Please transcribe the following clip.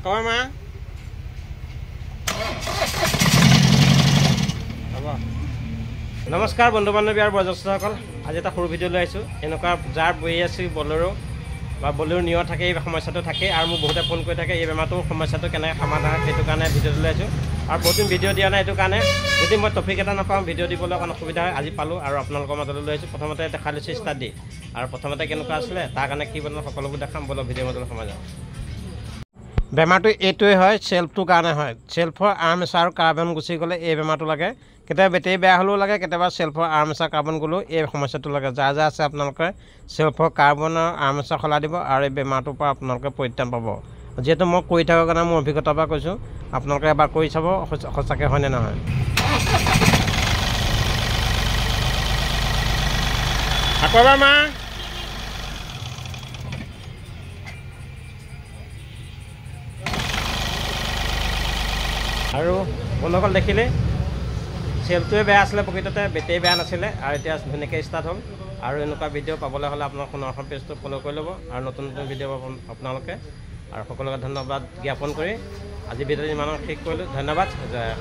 আকৌ মা হ'ব নমস্কাৰ বন্ধু বান্ধৱী আৰু বয়োজ্যেষ্ঠসকল আজি এটা সৰু ভিডিঅ' লৈ আহিছোঁ এনেকুৱা যাৰ বহি আছোঁ বলেৰো বা বলেৰো নিয়ৰ থাকে এই সমস্যাটো থাকে আৰু মোক বহুতে ফোন কৰি থাকে এই বেমাৰটো সমস্যাটো কেনেকৈ সমাধান হয় সেইটো কাৰণে ভিডিঅ'টো লৈ আহিছোঁ আৰু বহুত দিন ভিডিঅ' দিয়া নাই এইটো কাৰণে যদি মই টপিক এটা নাপাওঁ ভিডিঅ' দিবলৈ অকণ অসুবিধা হয় আজি পালোঁ আৰু আপোনালোকৰ মাজলৈ লৈ আহিছোঁ প্ৰথমতে দেখাই লৈছোঁ ষ্টাৰ্ট দি আৰু প্ৰথমতে কেনেকুৱা আছিলে তাৰ কাৰণে কি বনালোঁ সকলোবোৰ দেখাম বলক ভিডিঅ' মাজলৈ সোমাই যাওঁ বেমাৰটো এইটোৱে হয় চেল্ফটোৰ কাৰণে হয় চেল্ফৰ আৰ্মচাৰ আৰু কাৰ্বন গুচি গ'লে এই বেমাৰটো লাগে কেতিয়াবা বেটেৰী বেয়া হ'লেও লাগে কেতিয়াবা চেল্ফৰ আৰ্মচাৰ কাৰ্বন গ'লেও এই সমস্যাটো লাগে যাৰ যাৰ আছে আপোনালোকে চেল্ফৰ কাৰ্বনৰ আৰ্মচাৰ সলাই দিব আৰু এই বেমাৰটোৰ পৰা আপোনালোকে পৰিত্ৰাণ পাব যিহেতু মই কৰি থকাৰ কাৰণে মোৰ অভিজ্ঞতাৰ পৰা কৈছোঁ আপোনালোকে এবাৰ কৰি চাব সঁচাকৈ হয়নে নহয় আকৌ এবাৰ মা আৰু বন্ধুসকল দেখিলে চেল্ফটোৱে বেয়া আছিলে প্ৰকৃততে বেটেৰী বেয়া নাছিলে আৰু এতিয়া ধুনীয়াকৈ ষ্টাৰ্ট হ'ল আৰু এনেকুৱা ভিডিঅ' পাবলৈ হ'লে আপোনাৰ সোণৰখন পেজটো ফ'ল' কৰি ল'ব আৰু নতুন নতুন ভিডিঅ' পাব আপোনালোকে আৰু সকলোকে ধন্যবাদ জ্ঞাপন কৰি আজি ভিডিঅ'টো ইমানত শেষ কৰিলোঁ ধন্যবাদ জয়